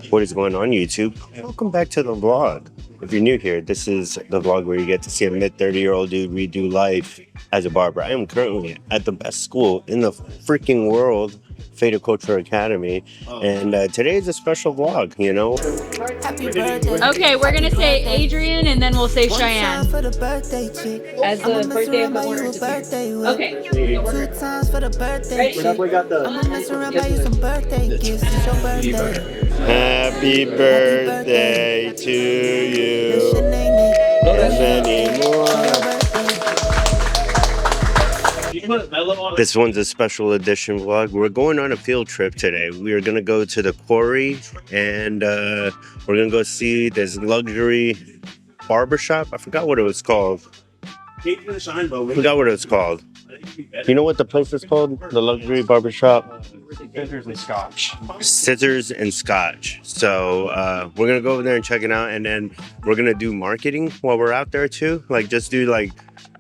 What is going on, YouTube? Welcome back to the vlog. If you're new here, this is the vlog where you get to see a mid-30-year-old dude redo life as a barber. I am currently at the best school in the freaking world, Fata Culture Academy, and today is a special vlog, you know? Okay, we're gonna say Adrian and then we'll say Cheyenne as the birthday of the owner. Okay. We got the Happy birthday to you and many more. This one's a special edition vlog. We're going on a field trip today. We are gonna go to the Quarry and we're gonna go see this luxury barbershop. I forgot what it was called. Forgot what it was called. You know what the place is called? The luxury barbershop? Scissors and Scotch. Scissors and Scotch. So we're gonna go over there and check it out, and then we're gonna do marketing while we're out there too. Like just do like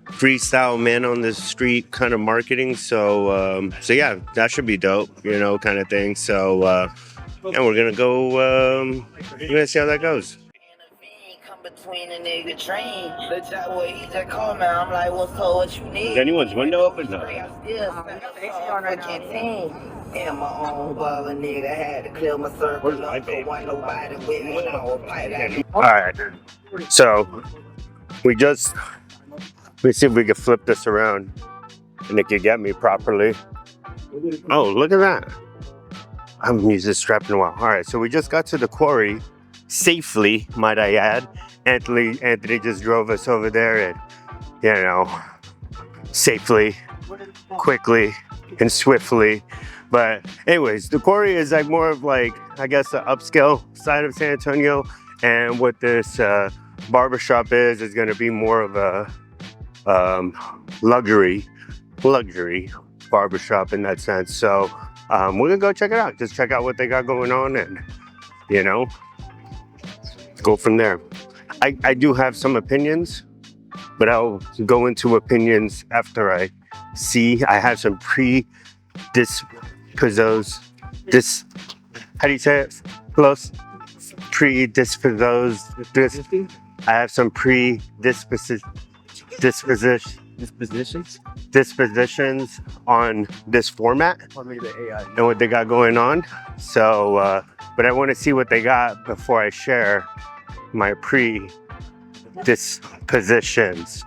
freestyle man on the street kind of marketing. So yeah, that should be dope, you know, kind of thing. So and we're gonna go. We're gonna see how that goes. Between a nigga train, the job where he just called me. I'm like, what's up, what you need? Is anyone's window open? No. And my own barber nigga had to clear my circle. Where's my baby? Nobody with me when I was fighting. All right. So we see if we can flip this around and it can get me properly. Oh, look at that. I haven't used this strap in a while. All right, so we just got to the Quarry safely, might I add. Anthony just drove us over there and, you know, safely, quickly, and swiftly. But anyways, the Quarry is like more of like, I guess, the upscale side of San Antonio. And what this barbershop is going to be more of a luxury barbershop in that sense. So we're gonna go check it out. Just check out what they got going on and, you know, go from there. I do have some opinions, but I'll go into opinions after I see. I have some how do you say it? Close? I have some dispositions on this format and what they got going on. So, but I want to see what they got before I share my dispositions.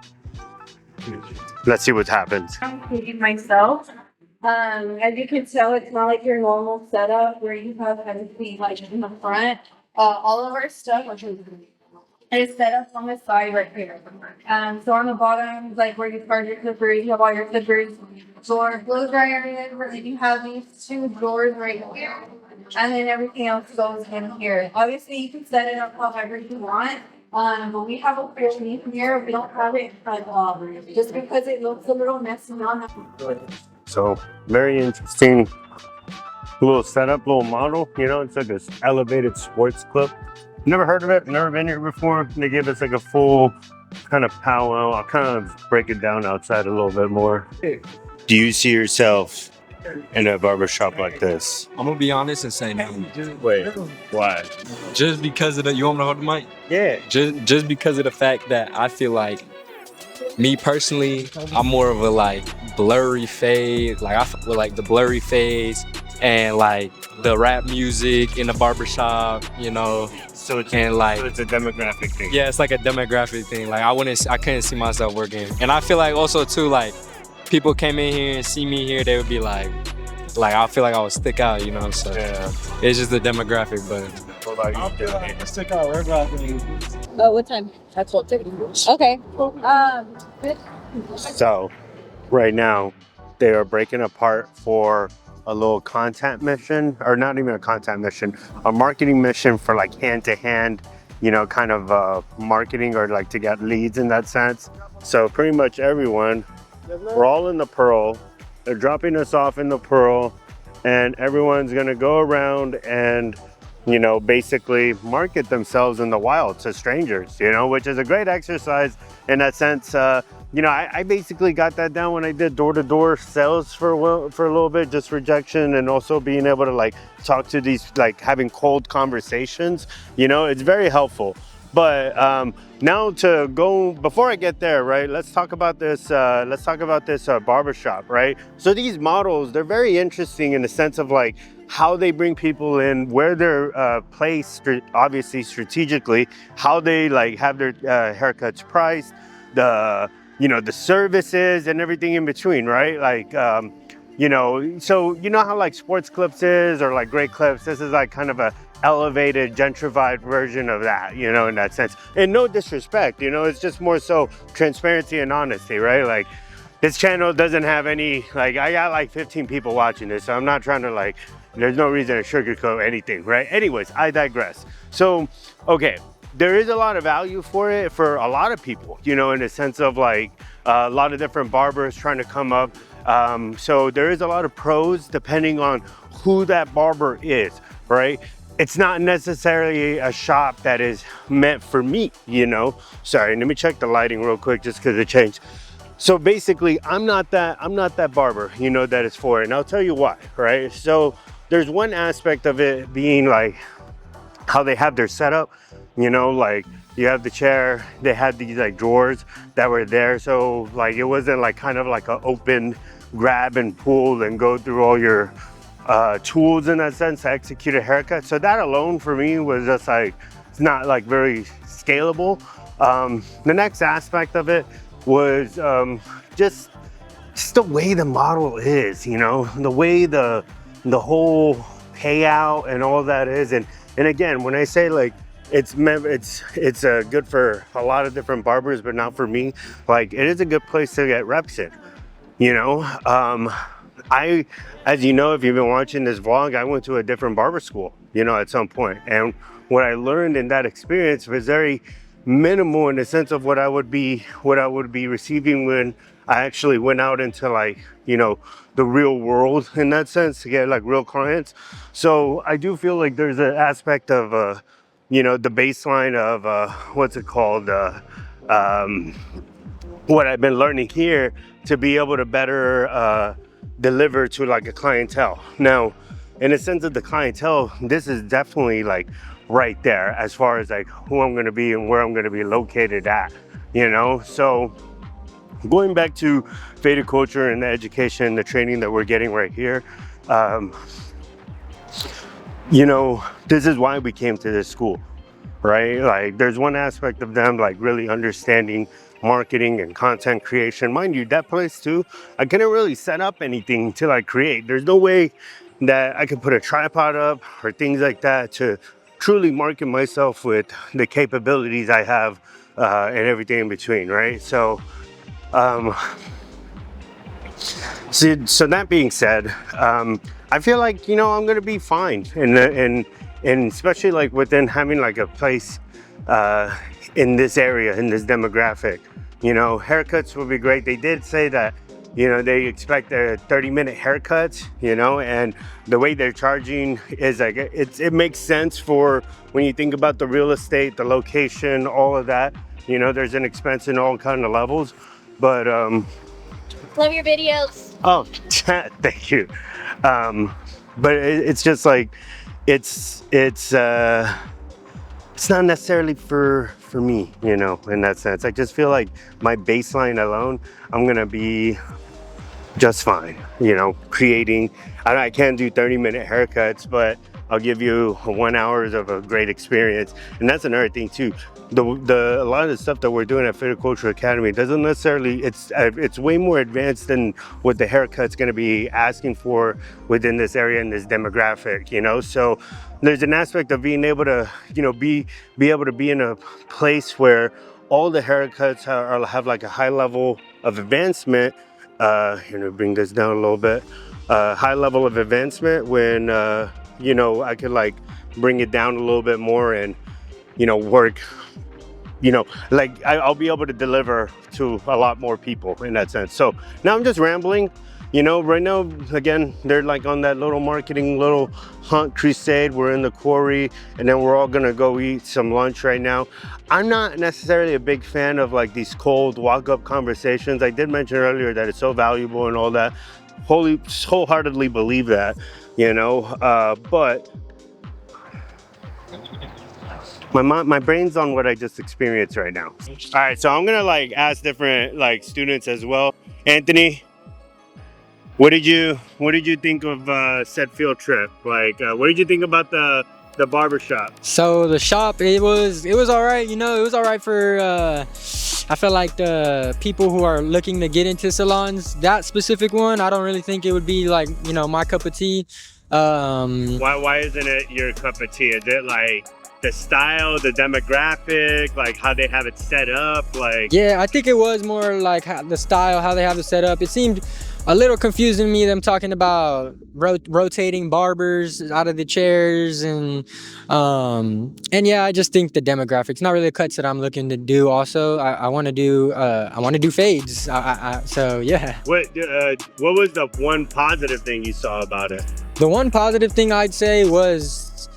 Let's see what happens. I'm cleaning myself. As you can tell, it's not like your normal setup where you have everything like in the front. All of our stuff is set up on the side right here. So on the bottom, like where you charge your clippers, you have all your clippers. Your blow dryer is where you have these two drawers right here. And then everything else goes in here. Obviously, you can set it up however you want. But we have a Quarry here. We don't have it just because it looks a little messy on the. So very interesting little setup, little model. You know, it's like an elevated sports club. Never heard of it. Never been here before. They give us like a full kind of powwow. I'll kind of break it down outside a little bit more. Do you see yourself in a barbershop like this? I'm gonna be honest and say no. Wait, why? Just because of the, you want me to hold the mic? Yeah. Just because of the fact that I feel like, me personally, I'm more of a like blurry fade. Like I fuck with like the blurry fades and like the rap music in the barbershop, you know. So it's, and like, so it's a demographic thing. Yeah, it's like a demographic thing. Like I couldn't see myself working. And I feel like also too, like people came in here and see me here, they would be like I feel like I would stick out, you know. So yeah, it's just the demographic. But what about you? I stick out. What time? That's what. Okay. So right now they are breaking apart for a little content mission, or not even a content mission, a marketing mission for like hand-to-hand, you know, kind of marketing, or like to get leads in that sense. So pretty much everyone, we're all in the Pearl. They're dropping us off in the Pearl, and everyone's gonna go around and you know, basically market themselves in the wild to strangers, you know, which is a great exercise in that sense. You know, I basically got that down when I did door-to-door sales for a little bit, just rejection, and also being able to like talk to these, like having cold conversations, you know, it's very helpful. But now to go, before I get there, right, let's talk about this barbershop, right? So these models, they're very interesting in the sense of like how they bring people in, where they're placed, obviously strategically, how they like have their haircuts priced, the, you know, the services and everything in between, right? Like, you know, so you know how like Sports Clips is, or like Great Clips, this is like kind of a elevated, gentrified version of that, you know, in that sense. And no disrespect, you know, it's just more so transparency and honesty, right? Like, this channel doesn't have any, like, I got like 15 people watching this, so I'm not trying to like, there's no reason to sugarcoat anything, right? Anyways, I digress. So, okay, there is a lot of value for it for a lot of people, you know, in the sense of like a lot of different barbers trying to come up. So there is a lot of pros depending on who that barber is, right? It's not necessarily a shop that is meant for me, you know? Sorry, let me check the lighting real quick just because it changed. So basically, I'm not that barber, you know, that is for it. And I'll tell you why, right? So there's one aspect of it being like how they have their setup, you know, like you have the chair, they had these like drawers that were there. So like, it wasn't like kind of like an open grab and pull and go through all your tools in that sense to execute a haircut. So that alone for me was just like, it's not like very scalable. The next aspect of it was just the way the model is, you know, the way the whole payout and all that is. And again, when I say like it's good for a lot of different barbers, but not for me, like it is a good place to get reps in, you know. As you know, if you've been watching this vlog, I went to a different barber school, you know, at some point. And what I learned in that experience was very minimal in the sense of what I would be receiving when I actually went out into like, you know, the real world in that sense to get like real clients. So I do feel like there's an aspect of, you know, the baseline of, what's it called? What I've been learning here to be able to better deliver to like a clientele. Now, in the sense of the clientele, this is definitely like right there as far as like who I'm going to be and where I'm going to be located at, you know. So going back to Faded Culture and the education, the training that we're getting right here, you know, this is why we came to this school, right? Like there's one aspect of them like really understanding marketing and content creation. Mind you, that place too, I couldn't really set up anything to like create. There's no way that I could put a tripod up or things like that to truly market myself with the capabilities I have and everything in between, right? So so that being said, I feel like, you know, I'm gonna be fine, and especially like within having like a place in this area, in this demographic, you know, haircuts will be great. They did say that, you know, they expect a 30-minute haircuts, you know, and the way they're charging is like, it makes sense for when you think about the real estate, the location, all of that, you know, there's an expense in all kind of levels, but love your videos. Oh, thank you. But it's just like, it's not necessarily for me, you know, in that sense. I just feel like my baseline alone, I'm gonna be just fine, you know, creating. I can't do 30-minute haircuts, but I'll give you 1 hour of a great experience. And that's another thing too. A lot of the stuff that we're doing at Faded Culture Academy doesn't necessarily, it's way more advanced than what the haircut's going to be asking for within this area and this demographic, you know. So there's an aspect of being able to, you know, be able to be in a place where all the haircuts have like a high level of advancement. Here, bring this down a little bit. High level of advancement when you know, I could like bring it down a little bit more and, you know, work, you know, like I'll be able to deliver to a lot more people in that sense. So now I'm just rambling. you know, right now, again, they're like on that little marketing little hunt crusade. We're in the Quarry, and then we're all gonna go eat some lunch right now. I'm not necessarily a big fan of like these cold walk-up conversations. I did mention earlier that it's so valuable and all that. Wholeheartedly believe that, you know, but my brain's on what I just experienced right now. All right, so I'm gonna like ask different like students as well. Anthony, what did you think of said field trip? Like, what did you think about the barbershop? So the shop, it was all right. You know, it was all right for. I feel like the people who are looking to get into salons, that specific one, I don't really think it would be like, you know, my cup of tea. Why isn't it your cup of tea? Is it like the style, the demographic, like how they have it set up? Like, yeah, I think it was more like the style, how they have it set up. It seemed a little confusing to me, them talking about rotating barbers out of the chairs, and yeah, I just think the demographics, not really the cuts that I'm looking to do. Also, I want to do fades. So yeah. what was the one positive thing you saw about it? The one positive thing I'd say was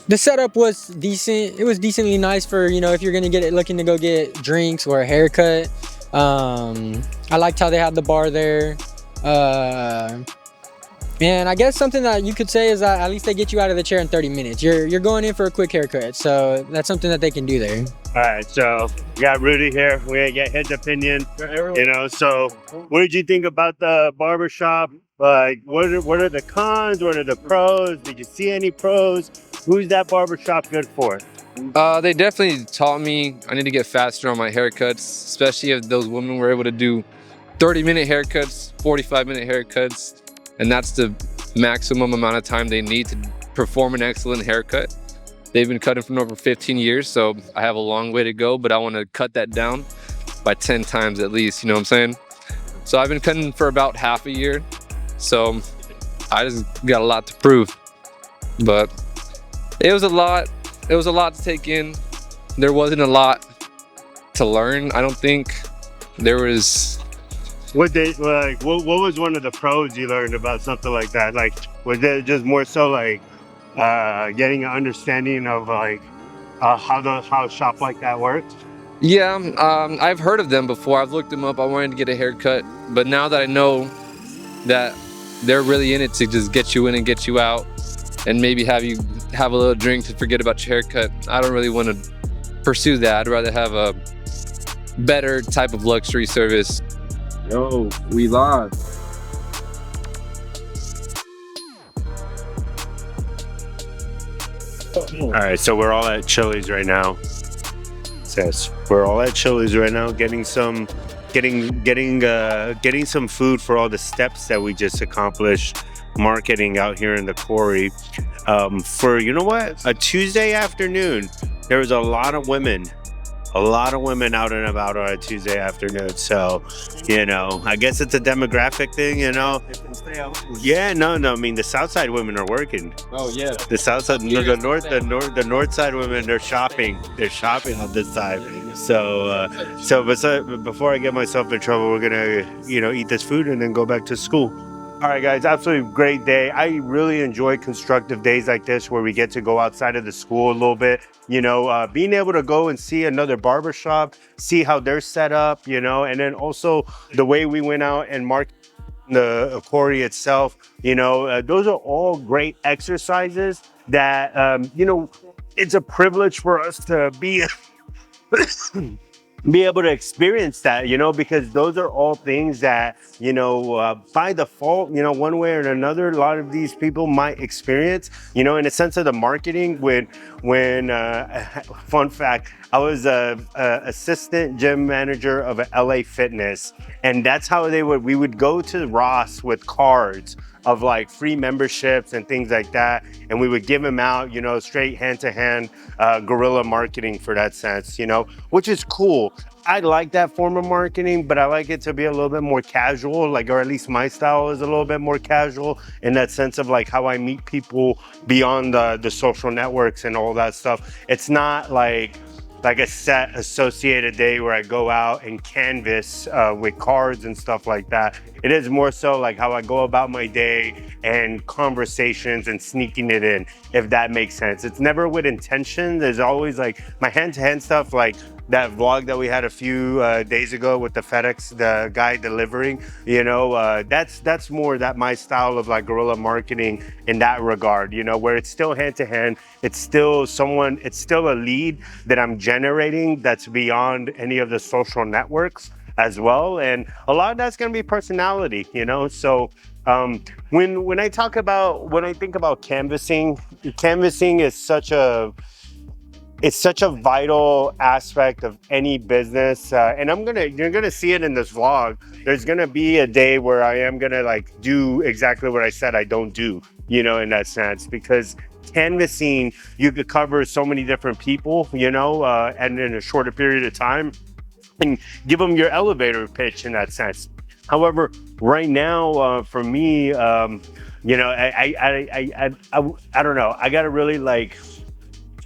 the setup was decent. It was decently nice for, you know, if you're looking to go get drinks or a haircut. I liked how they had the bar there. And I guess something that you could say is that at least they get you out of the chair in 30 minutes. You're going in for a quick haircut, so that's something that they can do there. All right, so we got Rudy here. We're gonna get his opinion. You know, so what did you think about the barbershop? Like, what are the cons? What are the pros? Did you see any pros? Who's that barbershop good for? They definitely taught me I need to get faster on my haircuts, especially if those women were able to do 30-minute haircuts, 45-minute haircuts, and that's the maximum amount of time they need to perform an excellent haircut. They've been cutting for over 15 years, so I have a long way to go, but I want to cut that down by 10 times at least, you know what I'm saying? So I've been cutting for about half a year, so I just got a lot to prove. But it was a lot to take in. There wasn't a lot to learn, I don't think. There was... What was one of the pros you learned about something like that? Like, was it just more so like getting an understanding of like how a shop like that works? Yeah, I've heard of them before. I've looked them up. I wanted to get a haircut, but now that I know that they're really in it to just get you in and get you out, and maybe have you have a little drink to forget about your haircut, I don't really want to pursue that. I'd rather have a better type of luxury service. Yo, we live. All right, so we're all at Chili's right now. Says we're all at Chili's right now, getting some food for all the steps that we just accomplished marketing out here in the Quarry. For, you know what, a Tuesday afternoon, there was a lot of women out and about on a Tuesday afternoon. So, you know, I guess it's a demographic thing, you know. Yeah, no. I mean, the South Side women are working. Oh yeah. The South Side, the North Side women, they're shopping. They're shopping on this side. But before I get myself in trouble, we're gonna, you know, eat this food and then go back to school. All right, guys, absolutely great day. I really enjoy constructive days like this where we get to go outside of the school a little bit. You know, being able to go and see another barbershop, see how they're set up, you know, and then also the way we went out and marked the Quarry itself, you know, those are all great exercises that, you know, it's a privilege for us to be able to experience that, you know, because those are all things that, you know, by default, you know, one way or another, a lot of these people might experience, you know, in a sense of the marketing. When fun fact, I was a assistant gym manager of a LA Fitness, and that's how we would go to Ross with cards of like free memberships and things like that, and we would give them out, you know, straight hand-to-hand guerrilla marketing for that sense, you know, which is cool. I like that form of marketing, but I like it to be a little bit more casual, like, or at least my style is a little bit more casual in that sense of like how I meet people beyond the social networks and all that stuff. It's not like like a set associated day where I go out and canvas with cards and stuff like that. It is more so like how I go about my day and conversations and sneaking it in, if that makes sense. It's never with intention. There's always like my hand-to-hand stuff, like that vlog that we had a few days ago with the FedEx, the guy delivering, you know, that's more that my style of like guerrilla marketing in that regard, you know, where it's still hand to hand, it's still it's still a lead that I'm generating that's beyond any of the social networks as well. And a lot of that's going to be personality, you know. So when I think about canvassing is such a vital aspect of any business, and you're gonna see it in this vlog. There's gonna be a day where I am gonna like do exactly what I said I don't do, you know, in that sense, because canvassing, you could cover so many different people, you know, and in a shorter period of time, and give them your elevator pitch in that sense. However, right now, for me, you know, I don't know. I gotta really like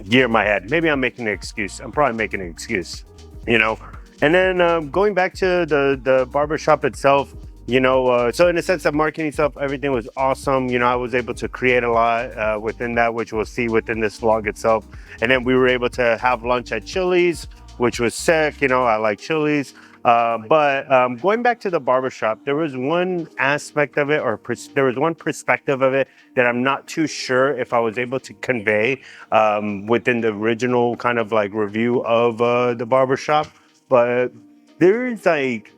gear my head. Maybe I'm making an excuse. I'm probably making an excuse, you know. And then going back to the barbershop itself, you know, so in the sense of marketing stuff, everything was awesome. You know, I was able to create a lot within that, which we'll see within this vlog itself. And then we were able to have lunch at Chili's, which was sick. You know, I like Chili's. But going back to the barbershop, there was one aspect of it, or there was one perspective of it that I'm not too sure if I was able to convey within the original kind of like review of the barbershop. But there's like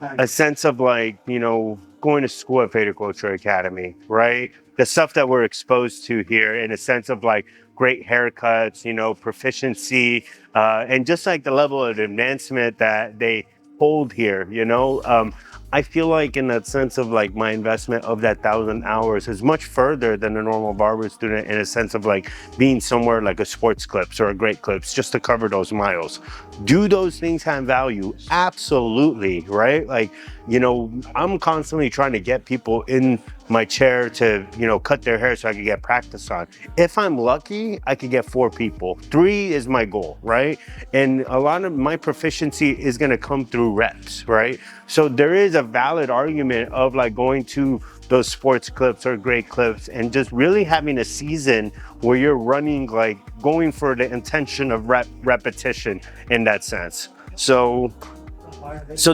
a sense of like, you know, going to school at Fader Culture Academy, right? The stuff that we're exposed to here, in a sense of like great haircuts, you know, proficiency, and just like the level of advancement that they hold here, you know. I feel like in that sense of like my investment of that 1,000 hours is much further than a normal barber student, in a sense of like being somewhere like a Sports Clips or a Great Clips just to cover those miles. Do those things have value? Absolutely, right? Like, you know, I'm constantly trying to get people in my chair to, you know, cut their hair so I can get practice on. If I'm lucky, I could get 4 people. 3 is my goal, right? And a lot of my proficiency is gonna come through reps, right? So there is a valid argument of like going to those Sports Clips or Great Clips and just really having a season where you're running, like going for the intention of repetition in that sense. So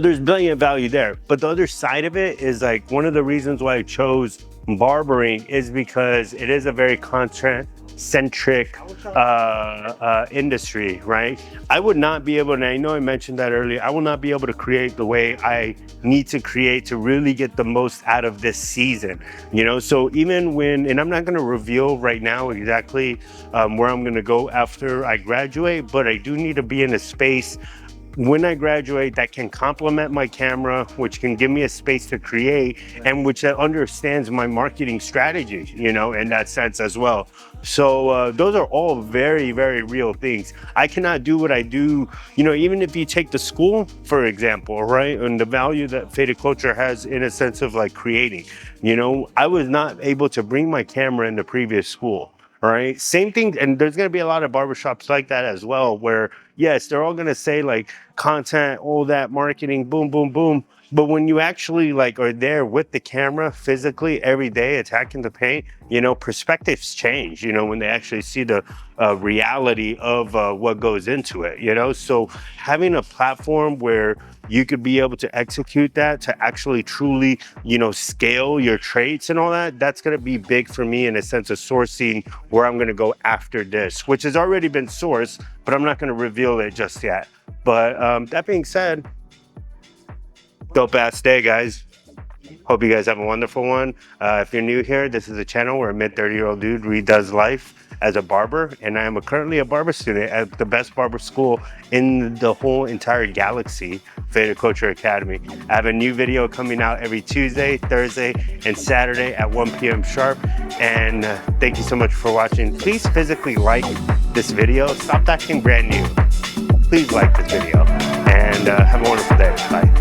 there's brilliant value there. But the other side of it is like, one of the reasons why I chose barbering is because it is a very content-centric industry, right? I would not be able, and I know I mentioned that earlier, I will not be able to create the way I need to create to really get the most out of this season, you know? So even when, and I'm not gonna reveal right now exactly where I'm gonna go after I graduate, but I do need to be in a space when I graduate that can complement my camera, which can give me a space to create, and which understands my marketing strategy, you know, in that sense as well. So those are all very, very real things. I cannot do what I do, you know, even if you take the school, for example, right? And the value that Fader Culture has in a sense of like creating, you know, I was not able to bring my camera in the previous school. Right, same thing, and there's gonna be a lot of barbershops like that as well, where yes, they're all gonna say like content, all that marketing, boom, boom, boom. But when you actually like are there with the camera physically every day attacking the paint, you know, perspectives change, you know, when they actually see the reality of what goes into it, you know. So having a platform where you could be able to execute that to actually truly, you know, scale your traits and all that, that's going to be big for me in a sense of sourcing where I'm going to go after this, which has already been sourced, but I'm not going to reveal it just yet. But that being said, dope ass day, guys. Hope you guys have a wonderful one. If you're new here, this is a channel where a mid-30-year-old dude redoes life as a barber, and I am currently a barber student at the best barber school in the whole entire galaxy, Fader Culture Academy. I have a new video coming out every Tuesday, Thursday, and Saturday at 1 p.m. sharp. And thank you so much for watching. Please physically like this video. Stop acting brand new. Please like this video, and have a wonderful day. Bye.